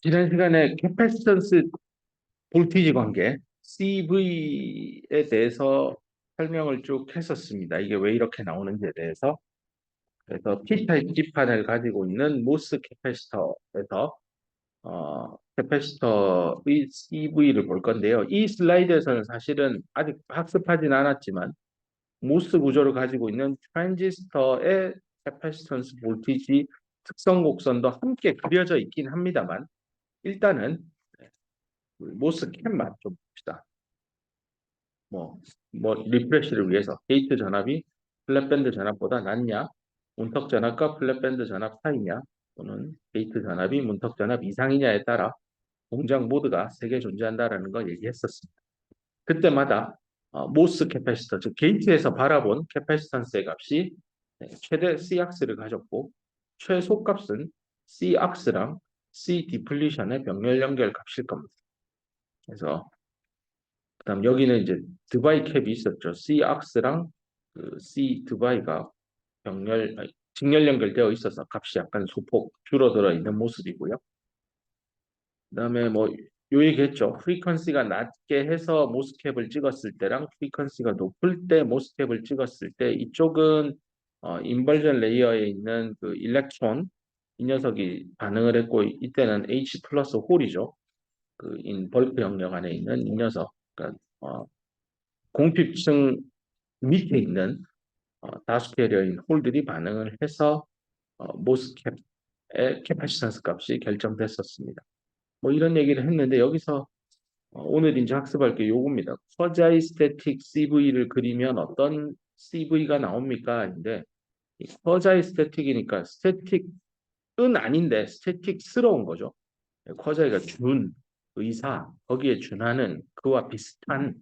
지난 시간에 캐패시턴스 볼티지 관계 CV에 대해서 설명을 쭉 했었습니다. 이게 왜 이렇게 나오는지에 대해서. 그래서 P타입 기판을 가지고 있는 모스 캐패시터에서 캐패시터의 CV를 볼 건데요. 이 슬라이드에서는 사실은 아직 학습하진 않았지만 모스 구조를 가지고 있는 트랜지스터의 캐패시턴스 볼티지 특성 곡선도 함께 그려져 있긴 합니다만 일단은 모스 캔만 좀 봅시다. 뭐, 리프레시를 위해서 게이트 전압이 플랫밴드 전압보다 낮냐, 문턱 전압과 플랫밴드 전압 사이냐, 또는 게이트 전압이 문턱 전압 이상이냐에 따라 공장 모드가 세 개 존재한다라는 걸 얘기했었습니다. 그때마다 모스 캐패시터, 즉 게이트에서 바라본 캐패시턴스의 값이 최대 C악스를 가졌고 최소값은 C악스랑 C 디플리션의 병렬 연결 값일 겁니다. 그래서 그다음 여기는 이제 드바이 캡이 있었죠. C 악스랑 그 C 드바이가 직렬 연결되어 있어서 값이 약간 소폭 줄어들어 있는 모습이고요. 그다음에 뭐 요 얘기했죠. 프리퀀시가 낮게 해서 모스캡을 찍었을 때랑 프리퀀시가 높을 때 모스캡을 찍었을 때 이쪽은 인벌전 레이어에 있는 그 일렉트론 이 녀석이 반응을 했고 이때는 H 플러스 홀이죠. 그 인 벌크 영역 안에 있는 이 녀석. 그러니까 공핍층 밑에 있는 다수캐리어인 홀들이 반응을 해서 모스캡의 캐파시턴스 값이 결정됐었습니다. 뭐 이런 얘기를 했는데 여기서 오늘 이제 학습할 게 요겁니다. 쿼자이 스태틱 CV를 그리면 어떤 CV가 나옵니까? 인데 쿼자이 스태틱이니까 스태틱은 아닌데 스태틱스러운 거죠. 쿼자이가 준 의사 거기에 준하는 그와 비슷한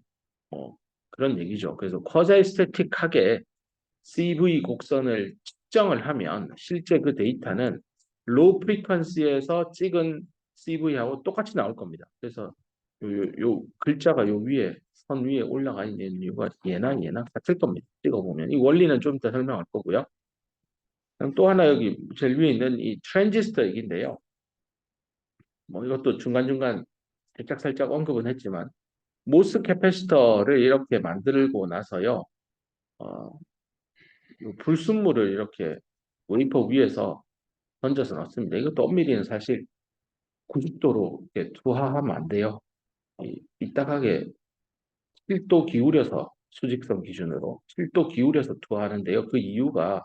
그런 얘기죠. 그래서 쿼자이 스태틱하게 CV 곡선을 측정을 하면 실제 그 데이터는 로우 프리퀀시에서 찍은 CV하고 똑같이 나올 겁니다. 그래서 요 글자가 요 위에 선 위에 올라가 있는 이유가 얘나 같을 겁니다. 찍어보면 이 원리는 좀 이따 설명할 거고요. 그럼 또 하나 여기 제일 위에 있는 이 트랜지스터 얘기인데요. 뭐 이것도 중간중간 살짝 언급은 했지만 모스 캐패시터를 이렇게 만들고 나서요. 어, 불순물을 이렇게 웨이퍼 위에서 던져서 넣습니다. 이것도 엄밀히는 사실 90도로 이렇게 투하하면 안 돼요. 삐딱하게 7도 기울여서 수직선 기준으로 7도 기울여서 투하하는데요. 그 이유가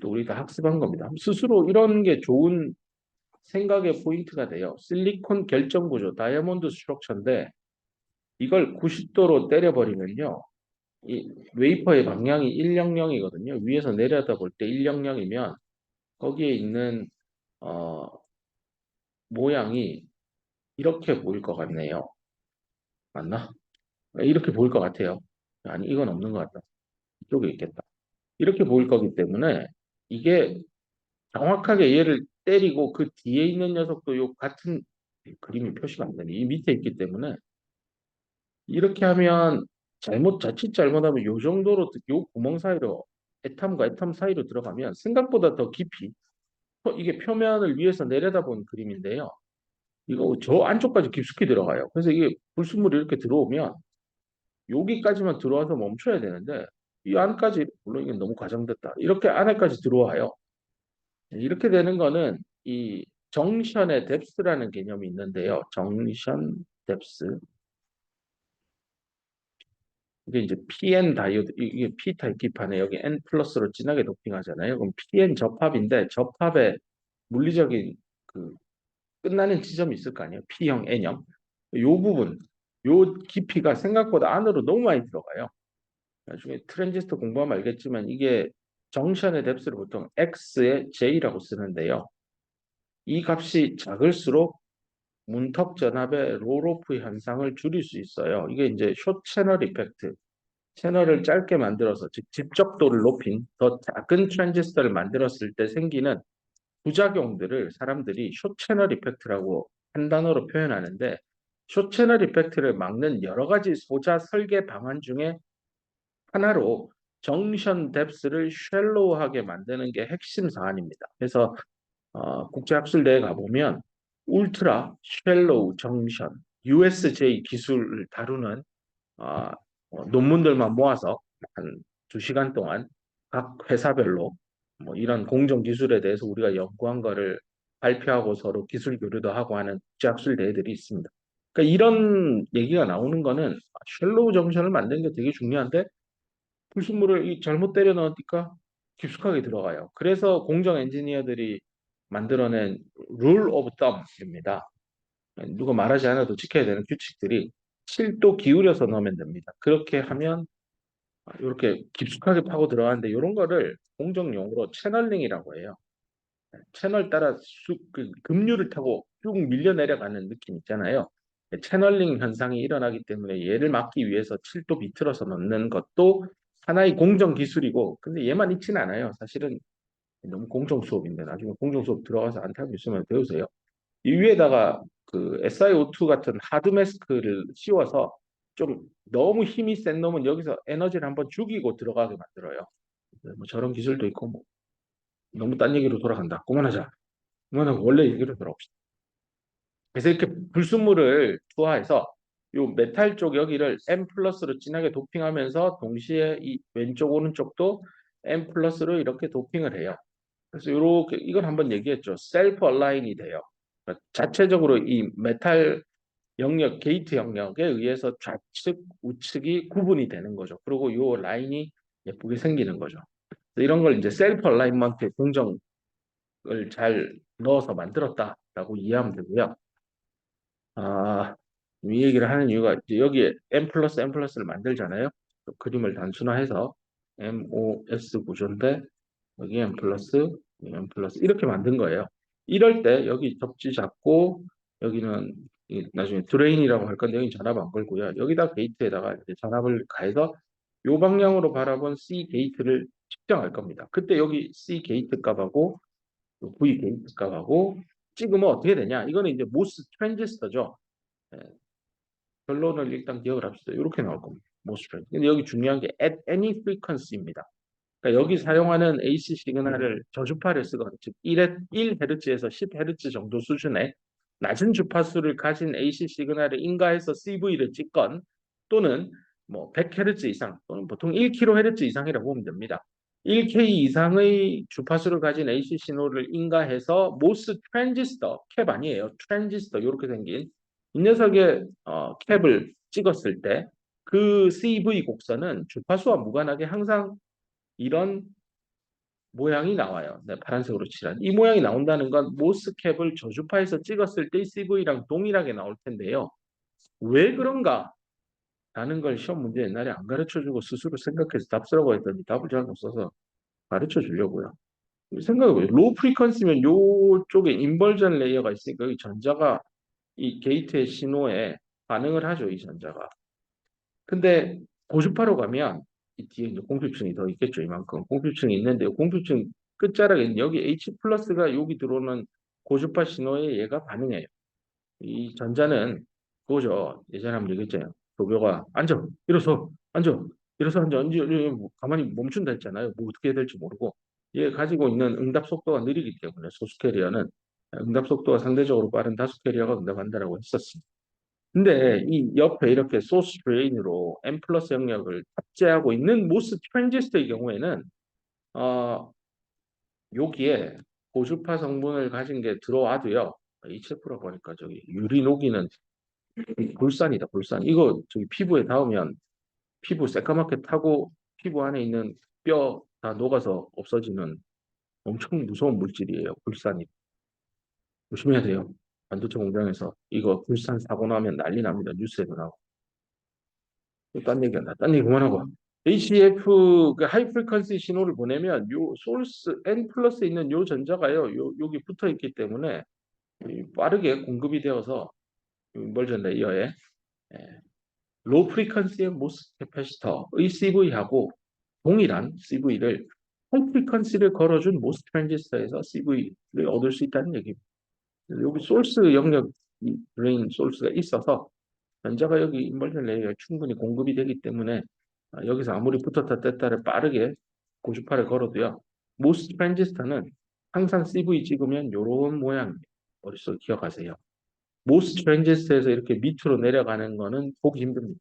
또 우리 다 학습한 겁니다. 스스로 이런 게 좋은 생각의 포인트가 돼요. 실리콘 결정 구조, 다이아몬드 스트럭처인데 이걸 90도로 때려버리면요. 이 웨이퍼의 방향이 100이거든요. 위에서 내려다볼 때 100이면 거기에 있는 어, 모양이 이렇게 보일 것 같네요. 맞나? 이렇게 보일 것 같아요. 아니, 이건 없는 것 같다. 이쪽에 있겠다. 이렇게 보일 거기 때문에 이게 정확하게 얘를 때리고 그 뒤에 있는 녀석도 요 같은 그림이 표시가 안 되네. 이 밑에 있기 때문에 이렇게 하면 자칫 잘못하면 요 정도로 요 구멍 사이로 애탐과 애탐 사이로 들어가면 생각보다 더 깊이 이게 표면을 위에서 내려다본 그림인데요. 이거 저 안쪽까지 깊숙이 들어가요. 그래서 이게 불순물이 이렇게 들어오면 여기까지만 들어와서 멈춰야 되는데 이 안까지 물론 이게 너무 과장됐다. 이렇게 안에까지 들어와요. 이렇게 되는 거는 이 정션의 뎁스라는 개념이 있는데요. 정션 뎁스. 이게 이제 PN 다이오드 이게 P타입 기판에 여기 N 플러스로 진하게 도핑하잖아요. 그럼 PN 접합인데 접합의 물리적인 그 끝나는 지점이 있을 거 아니에요. P형, N형. 요 부분, 요 깊이가 생각보다 안으로 너무 많이 들어가요. 나중에 트랜지스터 공부하면 알겠지만 이게 정션의 뎁스를 보통 X의 J라고 쓰는데요. 이 값이 작을수록 문턱 전압의 롤오프 현상을 줄일 수 있어요. 이게 이제 숏 채널 이펙트. 채널을 짧게 만들어서 즉 집적도를 높인 더 작은 트랜지스터를 만들었을 때 생기는 부작용들을 사람들이 숏 채널 이펙트라고 한 단어로 표현하는데 숏 채널 이펙트를 막는 여러 가지 소자 설계 방안 중에 하나로 정션 뎁스를 쉘로우하게 만드는 게 핵심 사안입니다. 그래서 국제학술대에 가보면 울트라 쉘로우 정션 USJ 기술을 다루는 아, 논문들만 모아서 한 2시간 동안 각 회사별로 뭐 이런 공정 기술에 대해서 우리가 연구한 거를 발표하고 서로 기술 교류도 하고 하는 국제학술 대회들이 있습니다. 그러니까 이런 얘기가 나오는 거는 쉘로우 정션을 만드는 게 되게 중요한데 불순물을 잘못 때려 넣으니까 깊숙하게 들어가요. 그래서 공정 엔지니어들이 만들어낸 룰 오브 덤입니다. 누가 말하지 않아도 지켜야 되는 규칙들이 7도 기울여서 넣으면 됩니다. 그렇게 하면 이렇게 깊숙하게 파고 들어가는데 이런 거를 공정 용어로 채널링이라고 해요. 채널 따라 그 급류를 타고 쭉 밀려 내려가는 느낌 있잖아요. 채널링 현상이 일어나기 때문에 얘를 막기 위해서 7도 비틀어서 넣는 것도 하나의 공정 기술이고, 근데 얘만 있지는 않아요. 사실은 너무 공정 수업인데 나중에 공정 수업 들어가서 안타고 있으면 배우세요. 이 위에다가 그 SiO2 같은 하드 마스크를 씌워서 좀 너무 힘이 센 놈은 여기서 에너지를 한번 죽이고 들어가게 만들어요. 뭐 저런 기술도 있고 뭐 너무 딴 얘기로 돌아간다. 그만하자. 그만하고 원래 얘기로 돌아옵시다. 그래서 이렇게 불순물을 투하해서 요 메탈 쪽 여기를 M 플러스로 진하게 도핑하면서 동시에 이 왼쪽 오른쪽도 M 플러스로 이렇게 도핑을 해요. 그래서 이렇게 이걸 한번 얘기했죠. 셀프 얼라인이 돼요. 그러니까 자체적으로 이 메탈 영역, 게이트 영역에 의해서 좌측, 우측이 구분이 되는 거죠. 그리고 이 라인이 예쁘게 생기는 거죠. 이런 걸 이제 셀프 얼라인먼트 공정을 잘 넣어서 만들었다라고 이해하면 되고요. 아, 이 얘기를 하는 이유가 이제 여기에 M 플러스 M 플러스를 만들잖아요. 그림을 단순화해서 MOS 구조인데 여기 M 플러스, M 플러스 이렇게 만든 거예요. 이럴 때 여기 접지 잡고 여기는 나중에 드레인이라고 할 건데 여기 전압 안 걸고요. 여기다 게이트에다가 이제 전압을 가해서 요 방향으로 바라본 C 게이트를 측정할 겁니다. 그때 여기 C 게이트 값하고 V 게이트 값하고 찍으면 어떻게 되냐? 이거는 이제 모스 트랜지스터죠. 예, 결론을 일단 기억을 합시다. 이렇게 나올 겁니다. 모스 트랜지스터. 근데 여기 중요한 게 at any frequency입니다. 그러니까 여기 사용하는 AC 시그널을 저주파를 쓰거나 즉 1Hz에서 10Hz 정도 수준의 낮은 주파수를 가진 AC 시그널을 인가해서 CV를 찍건 또는 뭐 100Hz 이상 또는 보통 1kHz 이상이라고 보면 됩니다. 1K 이상의 주파수를 가진 AC 신호를 인가해서 모스 트랜지스터, 캡 아니에요. 트랜지스터 이렇게 생긴 이 녀석의 캡을 찍었을 때 그 CV 곡선은 주파수와 무관하게 항상 이런 모양이 나와요. 네, 파란색으로 칠한. 이 모양이 나온다는 건 모스캡을 저주파에서 찍었을 때 CV랑 동일하게 나올 텐데요. 왜 그런가? 라는 걸 시험 문제 옛날에 안 가르쳐주고 스스로 생각해서 답 쓰라고 했더니 답을 잘 못 써서 가르쳐 주려고요. 생각해보세요. 로우 프리퀀시면 요쪽에 인벌전 레이어가 있으니까 이 전자가 이 게이트의 신호에 반응을 하죠. 이 전자가. 근데 고주파로 가면 이 뒤에 이제 공표층이 더 있겠죠. 이만큼 공표층이 있는데 공표층 끝자락에 여기 H 플러스가 여기 들어오는 고주파 신호에 얘가 반응해요. 이 전자는 그거죠. 예전에 한번 얘기했잖아요. 도교가 앉아, 일어서, 앉아, 일어서 앉아, 앉아, 뭐 가만히 멈춘다 했잖아요. 뭐 어떻게 해야 될지 모르고 얘 가지고 있는 응답 속도가 느리기 때문에 소수 캐리어는 응답 속도가 상대적으로 빠른 다수 캐리어가 응답한다라고 했었습니다. 근데 이 옆에 이렇게 소스 드레인으로 M 플러스 영역을 탑재하고 있는 모스 트랜지스터의 경우에는 어, 여기에 고주파 성분을 가진 게 들어와도요. HF라 보니까 저기 유리 녹이는 불산이다, 불산. 이거 저기 피부에 닿으면 피부 새까맣게 타고 피부 안에 있는 뼈 다 녹아서 없어지는 엄청 무서운 물질이에요. 불산이. 조심해야 돼요. 반도체 공장에서 이거 불산 사고 나면 난리 납니다. 뉴스에도 나오고. 딴 얘기한다. 딴 얘기 그만하고. HF 그 하이 프리퀀시 신호를 보내면 요 소스 N 플러스에 있는 요 전자가요. 여기 붙어 있기 때문에 빠르게 공급이 되어서 멀전 레이어에 로 프리퀀시의 모스 캐파시터의 CV하고 동일한 CV를 하이 프리퀀시를 걸어준 모스 트랜지스터에서 CV를 얻을 수 있다는 얘기입니다. 여기 소스 영역 드레인 소스가 있어서 전자가 여기 인버전 레이어에 충분히 공급이 되기 때문에 여기서 아무리 붙었다 뗐다를 빠르게 고주파를 걸어도요. 모스 트랜지스터는 항상 CV 찍으면 이런 모양입니다. 머릿속에 기억하세요. 모스 트랜지스터에서 이렇게 밑으로 내려가는 거는 보기 힘듭니다.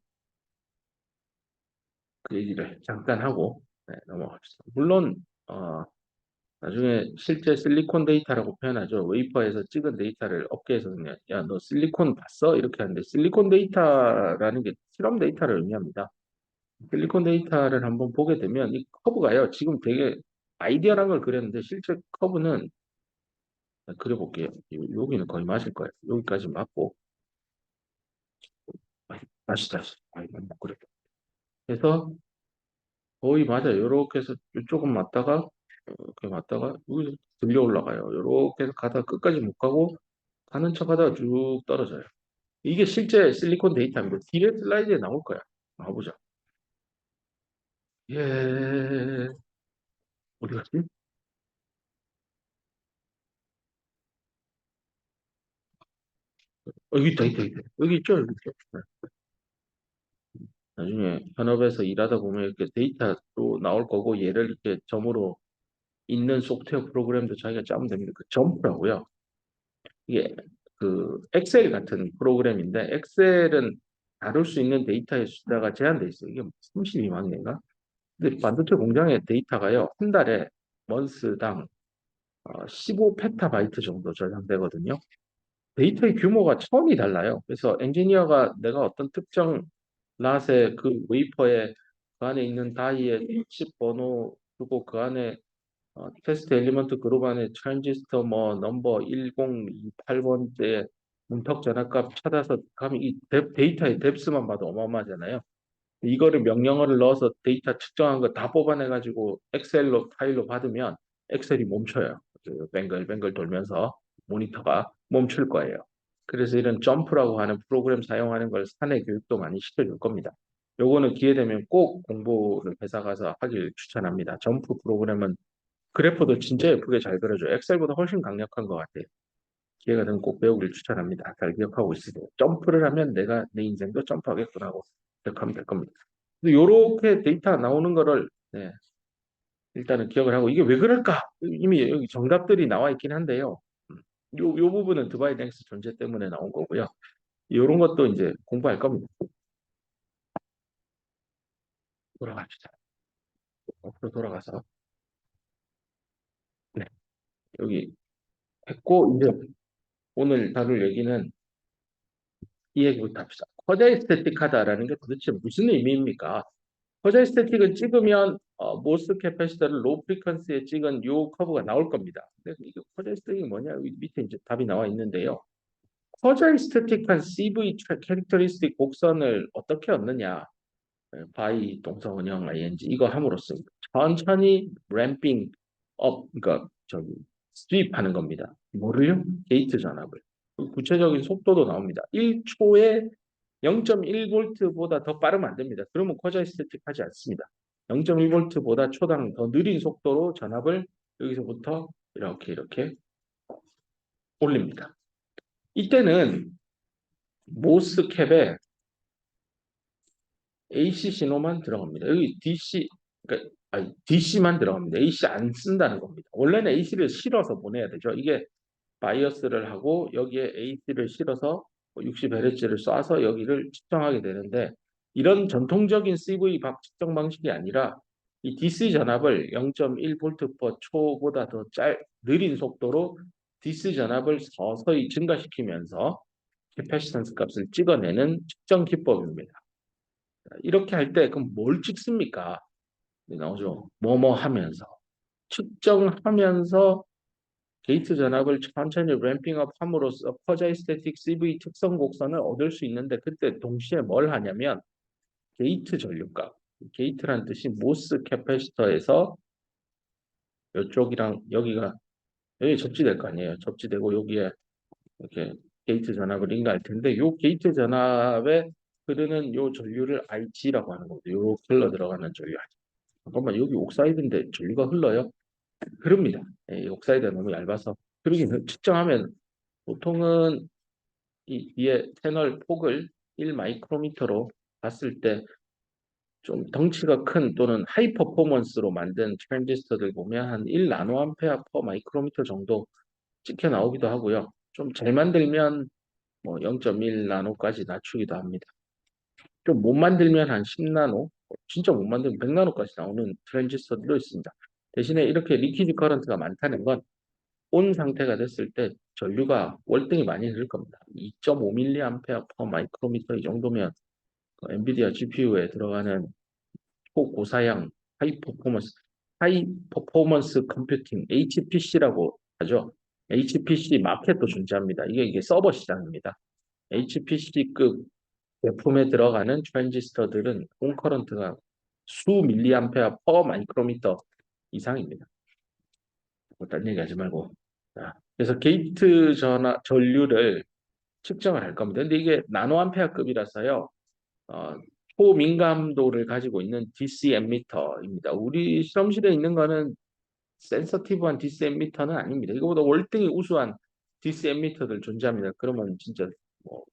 그 얘기를 잠깐 하고 네, 넘어갑시다. 물론 나중에 실제 실리콘 데이터라고 표현하죠. 웨이퍼에서 찍은 데이터를 업계에서 그냥 야, 너 실리콘 봤어? 이렇게 하는데 실리콘 데이터라는 게 실험 데이터를 의미합니다. 실리콘 데이터를 한번 보게 되면 이 커브가요. 지금 되게 아이디어란 걸 그렸는데 실제 커브는 그려볼게요. 여기는 거의 맞을 거예요. 여기까지 맞고 다시 못 그려. 그래서 거의 맞아요. 이렇게 해서 이쪽은 맞다가 이렇게 맞다가 여기서 들려 올라가요. 이렇게 해서 가다가 끝까지 못 가고 가는 척 하다가 쭉 떨어져요. 이게 실제 실리콘 데이터입니다. 뒤에 슬라이드에 나올 거야. 나와보자. 예, 어디 갔지? 여기 있다, 있다, 있다. 여기 있죠, 여기 있죠. 네. 나중에 현업에서 일하다 보면 이렇게 데이터도 나올 거고 얘를 이렇게 점으로 있는 소프트웨어 프로그램도 자기가 짜면 됩니다. 그 점프라고요. 이게 그 엑셀 같은 프로그램인데 엑셀은 다룰 수 있는 데이터의 숫자가 제한돼 있어요. 이게 32만 개인가? 근데 반도체 공장의 데이터가요. 한 달에 먼스당 15 페타바이트 정도 저장되거든요. 데이터의 규모가 차원이 달라요. 그래서 엔지니어가 내가 어떤 특정 낫의 그 웨이퍼에 그 안에 있는 다이의 칩 번호 두고 그 안에 테스트 엘리먼트 그룹 안에 트랜지스터 뭐 넘버 1028번째 문턱 전압값 찾아서 가면 이 데이터의 뎁스만 봐도 어마어마하잖아요. 이거를 명령어를 넣어서 데이터 측정한 거 다 뽑아내 가지고 엑셀로 파일로 받으면 엑셀이 멈춰요. 그 뱅글뱅글 돌면서 모니터가 멈출 거예요. 그래서 이런 점프라고 하는 프로그램 사용하는 걸 사내 교육도 많이 시켜줄 겁니다. 요거는 기회 되면 꼭 공부를 회사 가서 하길 추천합니다. 점프 프로그램은 그래프도 진짜 예쁘게 잘 그려줘요. 엑셀보다 훨씬 강력한 것 같아요. 기회가 되면 꼭 배우길 추천합니다. 잘 기억하고 있으세요. 점프를 하면 내가 내 인생도 점프하겠구나 하고 기억하면 될 겁니다. 요렇게 데이터 나오는 거를 네, 일단은 기억을 하고 이게 왜 그럴까? 이미 여기 정답들이 나와 있긴 한데요. 요 부분은 드바이 랭스 존재 때문에 나온 거고요. 이런 것도 이제 공부할 겁니다. 돌아갑시다. 앞으로 돌아가서 네, 여기 했고 이제 오늘 다룰 얘기는 이 얘기부터 합시다. 쿼자이 스태틱하다라는 게 도대체 무슨 의미입니까? 쿼자이 스태틱은 찍으면 모스 캐패시터를 로우 프리퀀시에 찍은 요 커브가 나올 겁니다. 근데 이게 쿼자이 스태틱이 뭐냐? 여기 밑에 이제 답이 나와 있는데요. 쿼자이 스태틱한 CV 캐릭터리스틱 곡선을 어떻게 얻느냐? 바이 동사 원형 ing 이거 함으로써 천천히 램핑 업 그러니까 저기 스윕하는 겁니다. 뭐를요? 게이트 전압을. 구체적인 속도도 나옵니다. 1초에 0.1V보다 더 빠르면 안 됩니다. 그러면 쿼자이 스태틱 하지 않습니다. 0.1V보다 초당 더 느린 속도로 전압을 여기서부터 이렇게 올립니다. 이때는 모스 캡에 AC 신호만 들어갑니다. 여기 DC, 그러니까 아니, DC만 들어갑니다. AC 안 쓴다는 겁니다. 원래는 AC를 실어서 보내야 되죠. 이게 바이어스를 하고 여기에 AC를 실어서 60Hz를 쏴서 여기를 측정하게 되는데 이런 전통적인 CV 측정 방식이 아니라 이 DC 전압을 0.1V/초보다 더 느린 속도로 DC 전압을 서서히 증가시키면서 캐패시턴스 값을 찍어내는 측정 기법입니다. 이렇게 할 때 그럼 뭘 찍습니까? 나오죠. 뭐뭐 하면서 측정하면서 게이트 전압을 천천히 램핑업 함으로써 퍼자이스태틱 CV 특성 곡선을 얻을 수 있는데 그때 동시에 뭘 하냐면 게이트 전류값 게이트란 뜻이 모스 캐패시터에서 이쪽이랑 여기가 여기 접지될 거 아니에요. 접지되고 여기에 이렇게 게이트 전압을 인가할 텐데 요 게이트 전압에 흐르는 요 전류를 IG라고 하는 거죠. 요 흘러 들어가는 전류. 잠깐만 여기 옥사이드인데 전류가 흘러요? 흐릅니다. 예, 옥사이드가 너무 얇아서 흐르긴 측정하면 보통은 이 뒤에 채널 폭을 1 마이크로미터로 봤을 때 좀 덩치가 큰 또는 하이 퍼포먼스로 만든 트랜지스터들 보면 한 1 나노암페어 퍼 마이크로미터 정도 찍혀 나오기도 하고요. 좀 잘 만들면 뭐 0.1 나노까지 낮추기도 합니다. 좀 못 만들면 한 10 나노, 진짜 못 만들면 100 나노까지 나오는 트랜지스터도 있습니다. 대신에 이렇게 리퀴드 커런트가 많다는 건 온 상태가 됐을 때 전류가 월등히 많이 흐를 겁니다. 2.5mA per 마이크로미터 이 정도면 엔비디아 GPU에 들어가는 초고사양 하이 퍼포먼스 컴퓨팅 HPC라고 하죠. HPC 마켓도 존재합니다. 이게 서버 시장입니다. HPC급 제품에 들어가는 트랜지스터들은 온커런트가 수 밀리암페어 퍼 마이크로미터 이상입니다. 딴 얘기하지 말고. 자, 그래서 게이트 전류를 측정을 할 겁니다. 근데 이게 나노암페어급이라서요. 어, 초민감도를 가지고 있는 DC 앰미터입니다. 우리 실험실에 있는 거는 센서티브한 DC 앰미터는 아닙니다. 이거보다 월등히 우수한 DC 앰미터들 존재합니다. 그러면 진짜 뭐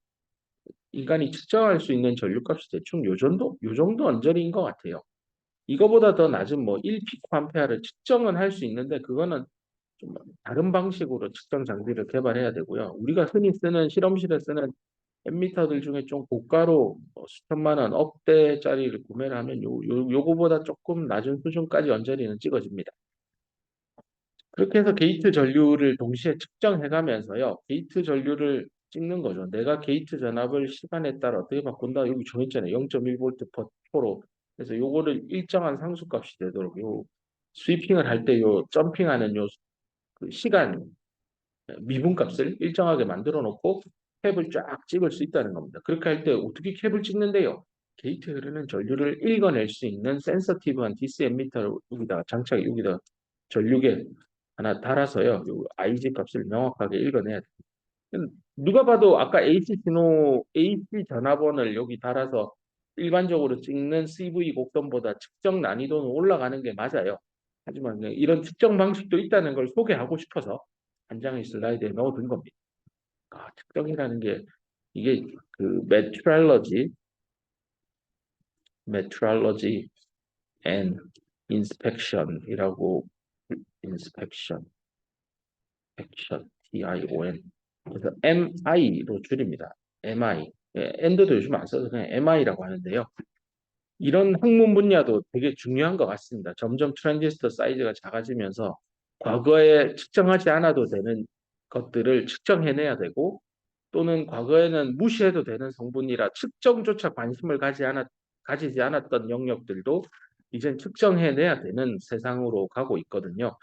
인간이 측정할 수 있는 전류값이 대충 요 정도 언저리인 것 같아요. 이거보다 더 낮은 뭐 1피코암페어를 측정은 할 수 있는데 그거는 좀 다른 방식으로 측정 장비를 개발해야 되고요. 우리가 흔히 쓰는 실험실에 쓰는 앰미터들 중에 좀 고가로 수천만 원, 억대짜리를 구매를 하면 요거보다 조금 낮은 수준까지 언저리는 찍어집니다. 그렇게 해서 게이트 전류를 동시에 측정해가면서요. 게이트 전류를 찍는 거죠. 내가 게이트 전압을 시간에 따라 어떻게 바꾼다? 여기 정했잖아요. 0.1V per 초로. 그래서 요거를 일정한 상수값이 되도록 요 스위핑을 할 때 요 점핑하는 요 그 시간 미분값을 일정하게 만들어 놓고 캡을 쫙 찍을 수 있다는 겁니다. 그렇게 할 때 어떻게 캡을 찍는데요? 게이트 흐르는 전류를 읽어낼 수 있는 센서티브한 DC 앰미터를 여기다 전류계 하나 달아서요. 요 IG 값을 명확하게 읽어내야 돼요. 누가 봐도 아까 AC 전압원을 여기 달아서 일반적으로 찍는 CV 곡선보다 측정 난이도는 올라가는 게 맞아요. 하지만 이런 측정 방식도 있다는 걸 소개하고 싶어서 한 장의 슬라이드에 넣어둔 겁니다. 측정이라는 게 이게 그 metrology and inspection이라고 inspection, TION. 그래서 MI로 줄입니다. MI. 예, 엔드도 요즘 안 써서 그냥 MI라고 하는데요. 이런 학문 분야도 되게 중요한 것 같습니다. 점점 트랜지스터 사이즈가 작아지면서 과거에 측정하지 않아도 되는 것들을 측정해내야 되고 또는 과거에는 무시해도 되는 성분이라 측정조차 가지지 않았던 영역들도 이젠 측정해내야 되는 세상으로 가고 있거든요.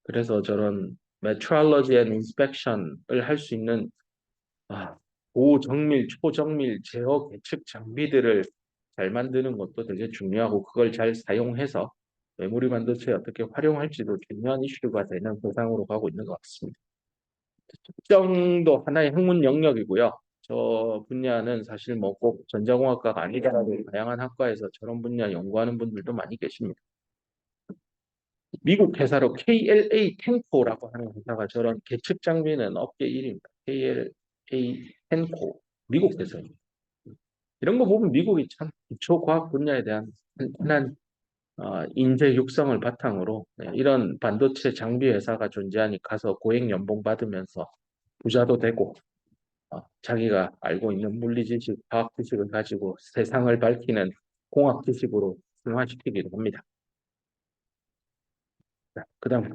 그래서 저런 metrology and inspection을 할 수 있는 고정밀, 초정밀 제어 계측 장비들을 잘 만드는 것도 되게 중요하고 그걸 잘 사용해서 메모리 반도체에 어떻게 활용할지도 중요한 이슈가 되는 세상으로 가고 있는 것 같습니다. 특정도 하나의 학문 영역이고요. 저 분야는 사실 뭐 꼭 전자공학과가 아니더라도 다양한 학과에서 저런 분야 연구하는 분들도 많이 계십니다. 미국 회사로 KLA 텐코라고 하는 회사가 저런 계측 장비는 업계 1위입니다. KLA 텐코 미국 회사입니다. 이런 거 보면 미국이 참 기초 과학 분야에 대한 흔한 인재 육성을 바탕으로 이런 반도체 장비 회사가 존재하니 가서 고액 연봉 받으면서 부자도 되고 자기가 알고 있는 물리 지식, 과학 지식을 가지고 세상을 밝히는 공학 지식으로 승화시키기도 합니다. 그다음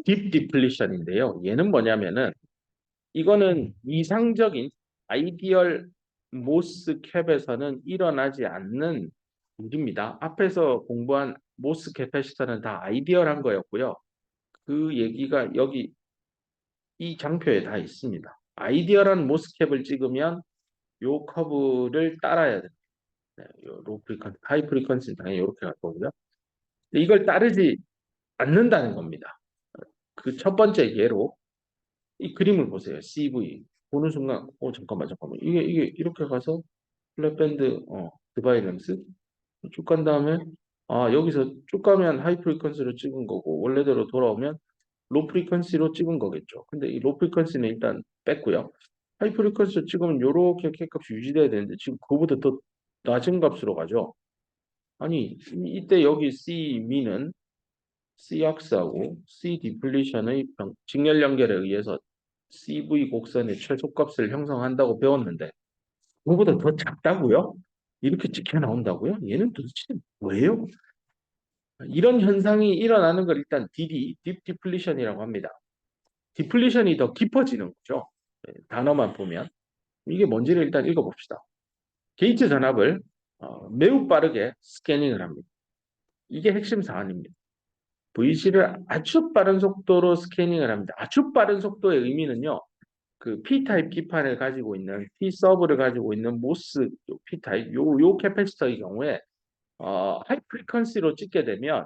딥 디플리션인데요. 얘는 뭐냐면은 이거는 이상적인 아이디얼 모스 캡에서는 일어나지 않는 일입니다. 앞에서 공부한 모스 캐패시터는 다 아이디얼한 거였고요. 그 얘기가 여기 이 장표에 다 있습니다. 아이디얼한 모스 캡을 찍으면 요 커브를 따라야 됩니다. 요 하이 프리퀀시 당연히 이렇게 갈 거고요. 이걸 따르지 않는다는 겁니다. 그 첫 번째 예로 이 그림을 보세요. CV 보는 순간 잠깐만 이게 이렇게 가서 플랫밴드 디바이런스 쭉 간 다음에 여기서 쭉 가면 하이 프리퀀시로 찍은 거고 원래대로 돌아오면 로 프리퀀시로 찍은 거겠죠. 근데 이 로 프리퀀시는 일단 뺐고요. 하이 프리퀀시로 찍으면 요렇게 K값이 유지돼야 되는데 지금 그거보다 더 낮은 값으로 가죠. 아니 이때 여기 C 미는 C역스하고 C 디플리션의 직렬 연결에 의해서 CV 곡선의 최소값을 형성한다고 배웠는데 그거보다 더 작다고요? 이렇게 찍혀 나온다고요? 얘는 도대체 뭐예요? 이런 현상이 일어나는 걸 일단 DD, 딥 디플리션이라고 합니다. 디플리션이 더 깊어지는 거죠. 단어만 보면. 이게 뭔지를 일단 읽어봅시다. 게이트 전압을 매우 빠르게 스캐닝을 합니다. 이게 핵심 사안입니다. VC를 아주 빠른 속도로 스캐닝을 합니다. 아주 빠른 속도의 의미는요. 그 P타입 기판을 가지고 있는 P 서브를 가지고 있는 모스 P타입 요 캐패시터의 경우에 하이 프리퀀시로 찍게 되면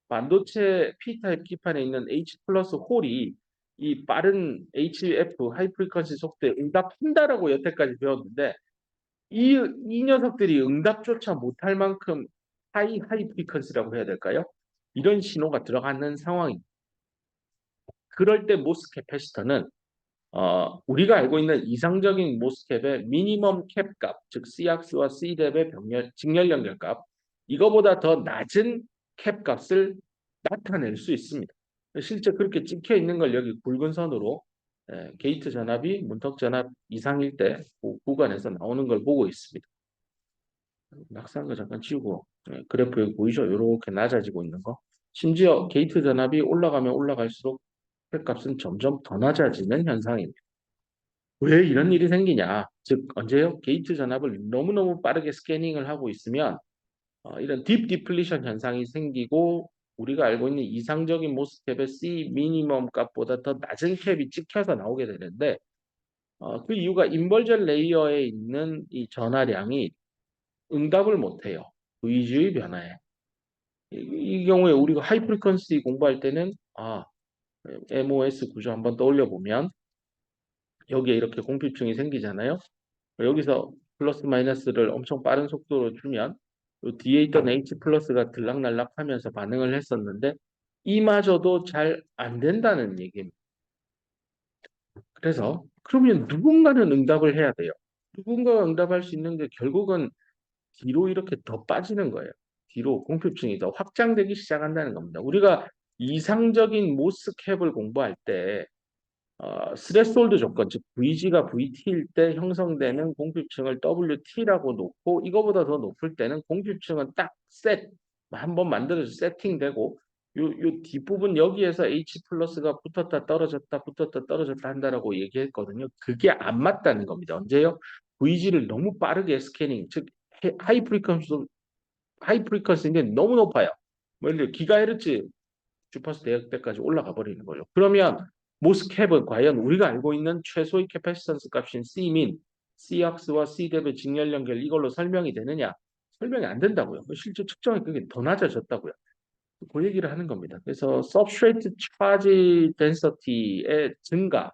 반도체 P타입 기판에 있는 H 플러스 홀이 이 빠른 HF 하이 프리퀀시 속도에 응답한다라고 여태까지 배웠는데 이 녀석들이 응답조차 못할 만큼 하이 프리퀀시라고 해야 될까요? 이런 신호가 들어가는 상황입니다. 그럴 때 모스 캐패시터는 우리가 알고 있는 이상적인 모스캡의 미니멈 캡 값, 즉 C악스와 C뎁의 직렬 연결 값, 이거보다 더 낮은 캡 값을 나타낼 수 있습니다. 실제 그렇게 찍혀 있는 걸 여기 굵은 선으로 게이트 전압이 문턱 전압 이상일 때 그 구간에서 나오는 걸 보고 있습니다. 낙서한 거 잠깐 치우고 그래프 여기 보이죠? 이렇게 낮아지고 있는 거. 심지어 게이트 전압이 올라가면 올라갈수록 캡 값은 점점 더 낮아지는 현상입니다. 왜 이런 일이 생기냐? 즉 언제요? 게이트 전압을 너무너무 빠르게 스캐닝을 하고 있으면 이런 딥 디플리션 현상이 생기고 우리가 알고 있는 이상적인 모스캡의 C 미니멈 값보다 더 낮은 캡이 찍혀서 나오게 되는데 그 이유가 인벌전 레이어에 있는 이 전하량이 응답을 못해요. V주의 변화에. 이 경우에 우리가 하이 프리퀀시 공부할 때는 MOS 구조 한번 떠올려 보면 여기에 이렇게 공피층이 생기잖아요. 여기서 플러스 마이너스를 엄청 빠른 속도로 주면 뒤에 있던 H 플러스가 들락날락 하면서 반응을 했었는데 이마저도 잘 안 된다는 얘기입니다. 그래서 그러면 누군가는 응답을 해야 돼요. 누군가가 응답할 수 있는 게 결국은 뒤로 이렇게 더 빠지는 거예요. 뒤로 공표층이 더 확장되기 시작한다는 겁니다. 우리가 이상적인 모스캡을 공부할 때 스레스홀드 조건, 즉 VG가 VT일 때 형성되는 공표층을 WT라고 놓고 이거보다 더 높을 때는 공표층은 딱 한번 만들어서 세팅되고 요 뒷부분 여기에서 H 플러스가 붙었다 떨어졌다 붙었다 떨어졌다 한다라고 얘기했거든요. 그게 안 맞다는 겁니다. 언제요? VG를 너무 빠르게 스캐닝, 즉 하이 프리퀀시인데 너무 높아요. 뭐 예를 들어 기가헤르츠 주파수 대역대까지 올라가 버리는 거죠. 그러면 모스캡은 과연 우리가 알고 있는 최소의 캐패시턴스 값인 C민, C악스와 C뎁의 직렬 연결 이걸로 설명이 되느냐? 설명이 안 된다고요. 실제 측정이 그게 더 낮아졌다고요. 그 얘기를 하는 겁니다. 그래서 substrate charge density의 증가는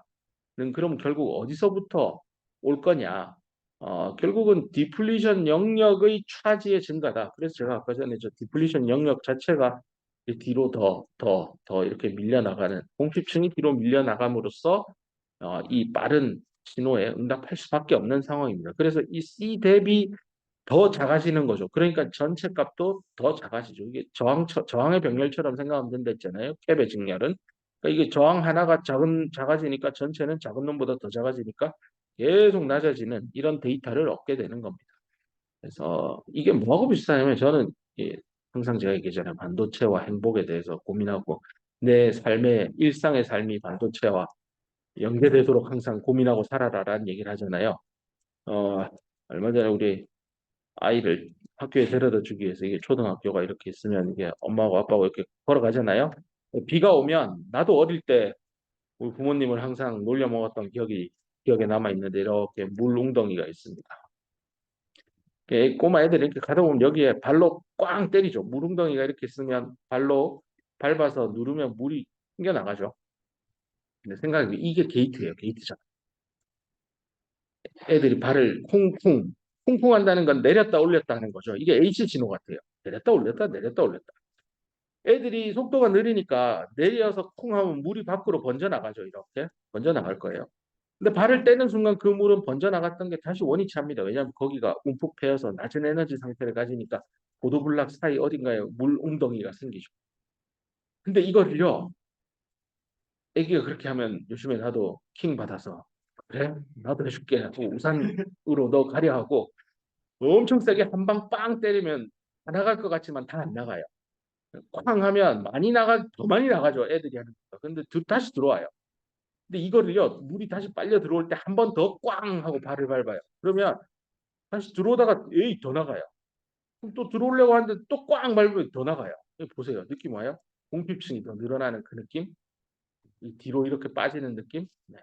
그럼 결국 어디서부터 올 거냐? 결국은 디플리션 영역의 차지의 증가다. 그래서 제가 아까 전에 저 디플리션 영역 자체가 뒤로 더 이렇게 밀려나가는 공피층이 뒤로 밀려나감으로써 이 빠른 신호에 응답할 수밖에 없는 상황입니다. 그래서 이 C 대비 더 작아지는 거죠. 그러니까 전체 값도 더 작아지죠. 이게 저항의 병렬처럼 생각하면 된다 했잖아요. 캡의 직렬은. 그러니까 이게 저항 하나가 작아지니까 전체는 작은 놈보다 더 작아지니까 계속 낮아지는 이런 데이터를 얻게 되는 겁니다. 그래서 이게 뭐하고 비슷하냐면 저는 항상 제가 얘기했잖아요. 반도체와 행복에 대해서 고민하고 내 삶의 일상의 삶이 반도체와 연계되도록 항상 고민하고 살아라라는 얘기를 하잖아요. 어, 얼마 전에 우리 아이를 학교에 데려다 주기 위해서 이게 초등학교가 이렇게 있으면 이게 엄마하고 아빠하고 이렇게 걸어가잖아요. 비가 오면 나도 어릴 때 우리 부모님을 항상 놀려 먹었던 기억에 남아 있는데 이렇게 물 웅덩이가 있습니다. 꼬마 애들이 이렇게 가다 보면 여기에 발로 꽝 때리죠. 물 웅덩이가 이렇게 있으면 발로 밟아서 누르면 물이 튕겨 나가죠. 근데 생각해 이게 게이트예요. 게이트잖아. 애들이 발을 쿵쿵 한다는 건 내렸다 올렸다 하는 거죠. 이게 H 신호 같아요. 내렸다 올렸다 내렸다 올렸다. 애들이 속도가 느리니까 내려서 쿵 하면 물이 밖으로 번져 나가죠. 이렇게 번져 나갈 거예요. 근데 발을 떼는 순간 그 물은 번져 나갔던 게 다시 원위치 합니다. 왜냐하면 거기가 움푹 패여서 낮은 에너지 상태를 가지니까 고도블락 사이 어딘가에 물 웅덩이가 생기죠. 근데 이거를요, 애기가 그렇게 하면 요즘에 나도 킹 받아서 그래? 나도 해줄게 하고 우산으로 너 가려 하고 엄청 세게 한 방 빵 때리면 다 나갈 것 같지만 다 안 나가요. 쾅 하면 더 많이 나가죠. 애들이 하는 거. 근데 다시 들어와요. 근데 이거를요, 물이 다시 빨려 들어올 때 한 번 더 꽝 하고 발을 밟아요. 그러면 다시 들어오다가 에이 더 나가요. 그럼 또 들어오려고 하는데 또 꽝 밟으면 더 나가요. 보세요. 느낌 와요? 공기층이 더 늘어나는 그 느낌? 이 뒤로 이렇게 빠지는 느낌? 네.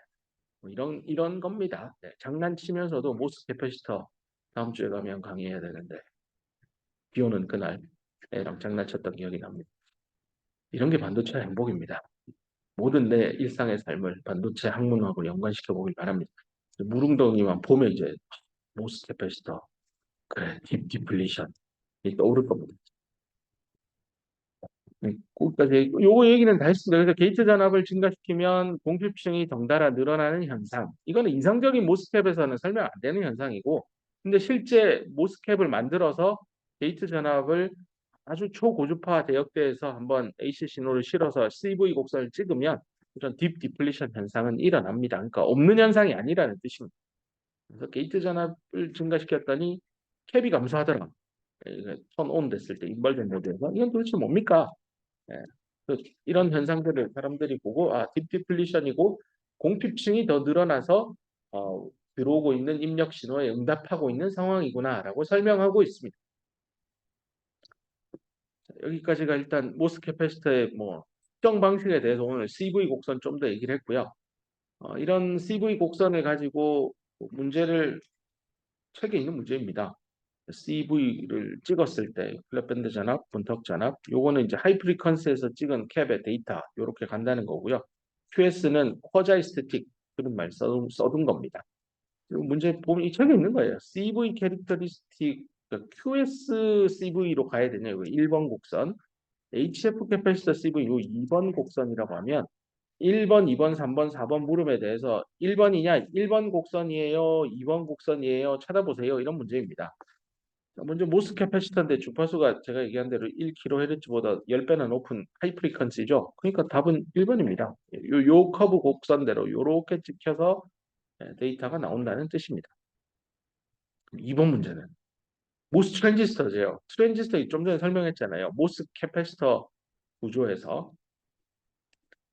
뭐 이런 겁니다. 네. 장난치면서도 모스 캐퍼시터 다음 주에 가면 강의해야 되는데 비 오는 그날 애랑 장난쳤던 기억이 납니다. 이런 게 반도체 행복입니다. 모든 내 일상의 삶을 반도체 학문하고 연관시켜 보길 바랍니다. 물웅덩이만 보면 이제 모스 캐퍼시터, 그래, 디플리션 이 떠오를 겁니다. 거기까지 요거 얘기는 다 했습니다. 그래서 게이트 전압을 증가시키면 공필층이 덩달아 늘어나는 현상. 이거는 이상적인 모스캡에서는 설명 안 되는 현상이고, 근데 실제 모스캡을 만들어서 게이트 전압을 아주 초고주파 대역대에서 한번 AC 신호를 실어서 CV 곡선을 찍으면 이런 딥 디플리션 현상은 일어납니다. 그러니까 없는 현상이 아니라는 뜻입니다. 그래서 게이트 전압을 증가시켰더니 캡이 감소하더라. 턴온 됐을 때 인벌전 모드에서 이건 도대체 뭡니까? 예. 이런 현상들을 사람들이 보고 딥디플리션이고 공핍층이 더 늘어나서 들어오고 있는 입력 신호에 응답하고 있는 상황이구나라고 설명하고 있습니다. 여기까지가 일단 모스 캐패시터의 뭐 특정 방식에 대해서 오늘 CV 곡선 좀 더 얘기를 했고요. 이런 CV 곡선을 가지고 문제를 책에 있는 문제입니다. CV를 찍었을 때 플랫밴드 전압, 분턱 전압, 요거는 이제 하이 프리퀀스에서 찍은 캡의 데이터 요렇게 간다는 거고요. QS는 쿼자이스테틱 그런 말 써둔 겁니다. 그리고 문제 보면 이 책에 있는 거예요. CV 캐릭터리스틱 그러니까 QS CV로 가야 되냐 이거 1번 곡선, HF 캐패시터 CV 요 2번 곡선이라고 하면 1번, 2번, 3번, 4번 물음에 대해서 1번이냐, 1번 곡선이에요, 2번 곡선이에요, 찾아보세요. 이런 문제입니다. 먼저 모스 캐패시터인데 주파수가 제가 얘기한 대로 1kHz보다 10배나 높은 하이 프리퀀시죠. 그러니까 답은 1번입니다. 요 커브 곡선대로 이렇게 찍혀서 데이터가 나온다는 뜻입니다. 2번 문제는 모스 트랜지스터제요. 트랜지스터 좀 전에 설명했잖아요. 모스 캐패시터 구조에서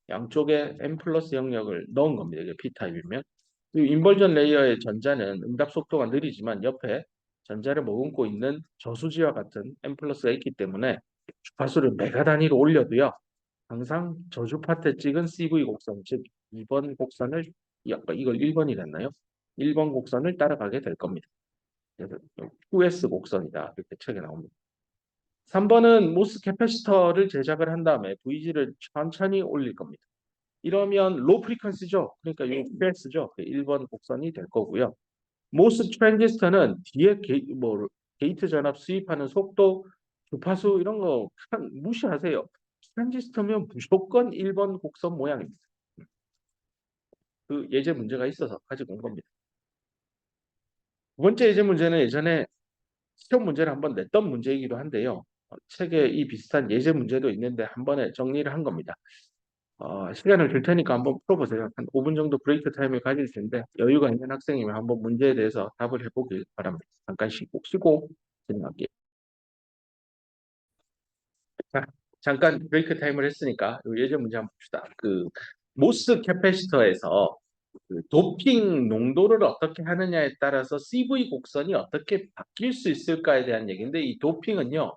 양쪽에 n 플러스 영역을 넣은 겁니다. 이게 P타입이면. 그리고 인벌전 레이어의 전자는 응답 속도가 느리지만 옆에 전자를 머금고 있는 저수지와 같은 n 플러스가 있기 때문에 주파수를 메가 단위로 올려도요. 항상 저주파 때 찍은 CV 곡선, 즉 2번 곡선을 아까 이걸 1번이랬나요? 1번 곡선을 따라가게 될 겁니다. 그래서 QS 곡선이다. 이렇게 책에 나옵니다. 3번은 모스 캐패시터를 제작을 한 다음에 VG를 천천히 올릴 겁니다. 이러면 로 프리퀀시죠. 그러니까 이 QS죠. 1번 곡선이 될 거고요. 모스 트랜지스터는 뒤에 게이트 전압 수입하는 속도, 주파수 이런 거 무시하세요. 트랜지스터면 무조건 1번 곡선 모양입니다. 그 예제 문제가 있어서 가지고 온 겁니다. 두 번째 예제 문제는 예전에 시험 문제를 한번 냈던 문제이기도 한데요. 책에 이 비슷한 예제 문제도 있는데 한 번에 정리를 한 겁니다. 시간을 줄 테니까 한번 풀어보세요. 한 5분 정도 브레이크 타임을 가질 텐데 여유가 있는 학생이면 한번 문제에 대해서 답을 해보길 바랍니다. 잠깐 쉬고 진행할게요. 자, 잠깐 브레이크 타임을 했으니까 예제 문제 한번 봅시다. 그 모스 캐패시터에서 그 도핑 농도를 어떻게 하느냐에 따라서 CV 곡선이 어떻게 바뀔 수 있을까에 대한 얘기인데 이 도핑은요.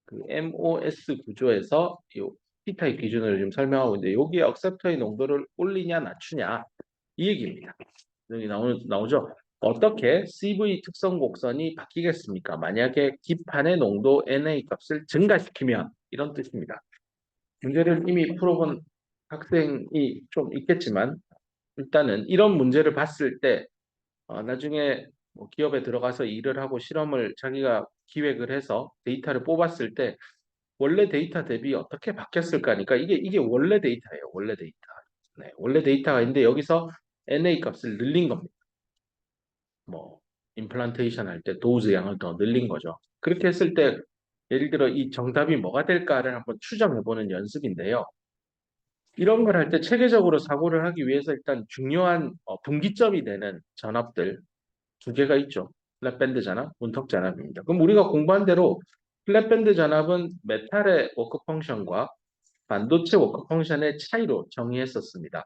그 MOS 구조에서 이 P타입 기준으로 지금 설명하고 있는데 여기에 억셉터의 농도를 올리냐 낮추냐 이 얘기입니다. 여기 나오죠? 어떻게 CV 특성 곡선이 바뀌겠습니까? 만약에 기판의 농도 NA 값을 증가시키면 이런 뜻입니다. 문제를 이미 풀어본 학생이 좀 있겠지만 일단은 이런 문제를 봤을 때 나중에 뭐 기업에 들어가서 일을 하고 실험을 자기가 기획을 해서 데이터를 뽑았을 때 원래 데이터 대비 어떻게 바뀌었을까 하니까 이게 원래 데이터예요. 원래 데이터. 네, 원래 데이터가 있는데 여기서 NA 값을 늘린 겁니다. 뭐 임플란테이션 할 때 도즈 양을 더 늘린 거죠. 그렇게 했을 때 예를 들어 이 정답이 뭐가 될까를 한번 추정해보는 연습인데요. 이런 걸 할 때 체계적으로 사고를 하기 위해서 일단 중요한 분기점이 되는 전압들 두 개가 있죠. 플랫밴드 전압, 문턱 전압입니다. 그럼 우리가 공부한 대로 플랫밴드 전압은 메탈의 워크 펑션과 반도체 워크 펑션의 차이로 정의했었습니다.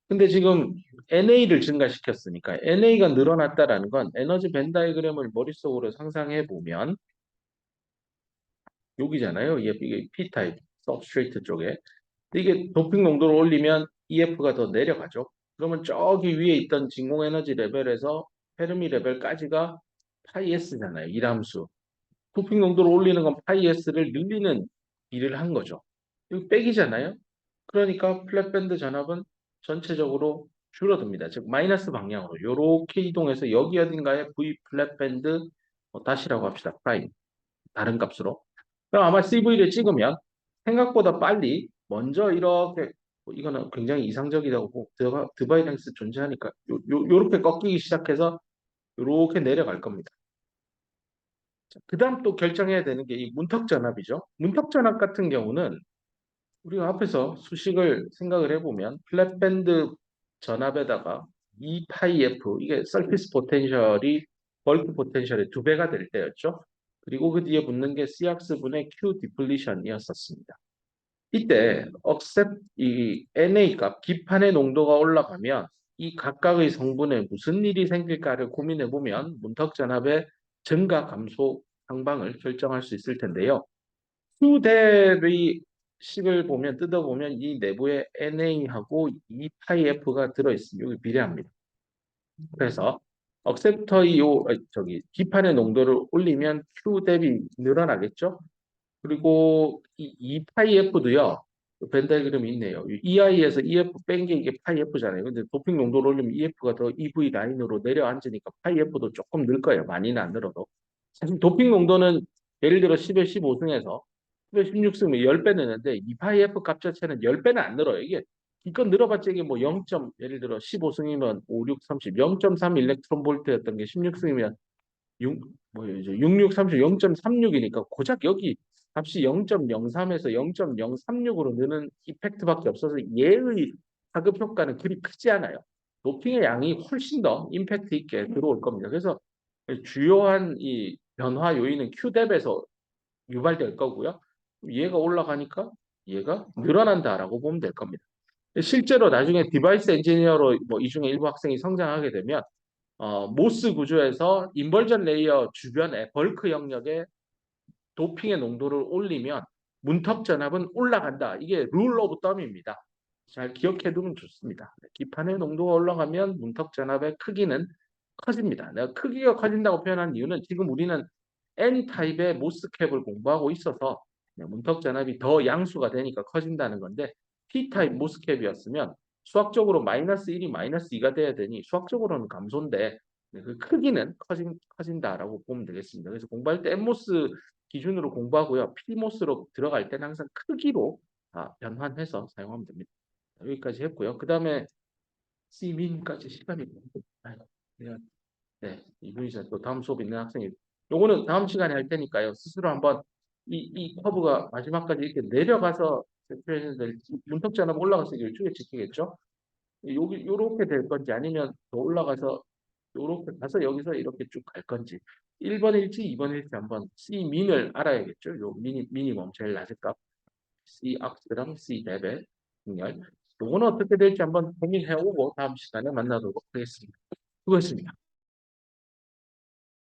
근데 지금 NA를 증가시켰으니까 NA가 늘어났다라는 건 에너지 벤 다이그램을 머릿속으로 상상해 보면 여기잖아요. 이게 P타입, 서브스트레이트 쪽에. 이게 도핑 농도를 올리면 EF가 더 내려가죠. 그러면 저기 위에 있던 진공 에너지 레벨에서 페르미 레벨까지가 파이 S잖아요. 이함수. 도핑 농도를 올리는 건 파이 S를 늘리는 일을 한 거죠. 이거 빼기잖아요. 그러니까 플랫밴드 전압은 전체적으로 줄어듭니다. 즉 마이너스 방향으로 이렇게 이동해서 여기 어딘가에 V 플랫밴드 다시라고 합시다. 프라임 다른 값으로. 그럼 아마 CV를 찍으면 생각보다 빨리 먼저 이렇게 이거는 굉장히 이상적이라고 드바이랭스 존재하니까 요렇게 꺾이기 시작해서 요렇게 내려갈 겁니다. 그 다음 또 결정해야 되는 게 이 문턱 전압이죠. 문턱 전압 같은 경우는 우리가 앞에서 수식을 생각을 해보면 플랫밴드 전압에다가 2파이 F 이게 서피스 포텐셜이 벌크 포텐셜의 두 배가 될 때였죠. 그리고 그 뒤에 붙는 게 C학스분의 Q 디플리션이었었습니다. 이때 이 NA 값 기판의 농도가 올라가면 이 각각의 성분에 무슨 일이 생길까를 고민해 보면 문턱 전압의 증가 감소 상방을 결정할 수 있을 텐데요. Q 대비 식을 보면 뜯어보면 이 내부에 NA하고 2파이F가 들어있습니다. 여기 비례합니다. 그래서 억셉터의 기판의 농도를 올리면 Q 대비 늘어나겠죠? 그리고 이 2파이F도요. 벤 다이그램이 있네요. EI에서 EF 뺀 게 이게 파이F잖아요. 근데 도핑 농도를 올리면 EF가 더 EV 라인으로 내려앉으니까 파이F도 조금 늘 거예요. 많이는 안 늘어도. 사실 도핑 농도는 예를 들어 10에 15승에서 10에 16승이면 10배 느는데 2파이F 값 자체는 10배는 안 늘어요. 이게 기껏 늘어봤자 이게 뭐 0. 예를 들어 15승이면 5, 6, 30, 0.3 일렉트론 볼트였던 게 16승이면 6, 뭐 이제 66, 30, 0.36이니까 고작 여기 값이 0.03에서 0.036으로 느는 이펙트밖에 없어서 얘의 하급 효과는 그리 크지 않아요. 도핑의 양이 훨씬 더 임팩트 있게 들어올 겁니다. 그래서 주요한 이 변화 요인은 Q뎁에서 유발될 거고요. 얘가 올라가니까 얘가 늘어난다라고 보면 될 겁니다. 실제로 나중에 디바이스 엔지니어로 뭐 이 중에 일부 학생이 성장하게 되면 모스 구조에서 인벌전 레이어 주변에 벌크 영역에 도핑의 농도를 올리면 문턱 전압은 올라간다. 이게 룰 오브 덤입니다. 잘 기억해 두면 좋습니다. 기판의 농도가 올라가면 문턱 전압의 크기는 커집니다. 내가 크기가 커진다고 표현한 이유는 지금 우리는 N타입의 모스캡을 공부하고 있어서 문턱 전압이 더 양수가 되니까 커진다는 건데 P타입 모스캡이었으면 수학적으로 마이너스 1이 마이너스 2가 돼야 되니 수학적으로는 감소인데 그 크기는 커진다라고 보면 되겠습니다. 그래서 공부할 때 N모스 기준으로 공부하고요. P모스로 들어갈 때는 항상 크기로 변환해서 사용하면 됩니다. 여기까지 했고요. 그 다음에 C민까지 시간이 아이고, 네, 이분이 또 다음 수업 있는 학생이 요거는 다음 시간에 할 테니까요. 스스로 한번 이 커브가 마지막까지 이렇게 내려가서 대표했는데 문턱 전압 올라가서 일주일에 지키겠죠? 여기 요렇게 될 건지 아니면 더 올라가서 요렇게 가서 여기서 이렇게 쭉 갈 건지 1번일지 2번일지 한번 C민을 알아야겠죠? 요 미니멈 제일 낮은 값 C 악스랑 C 뎁의 분열 요거는 어떻게 될지 한번 고민해오고 다음 시간에 만나도록 하겠습니다. 수고했습니다.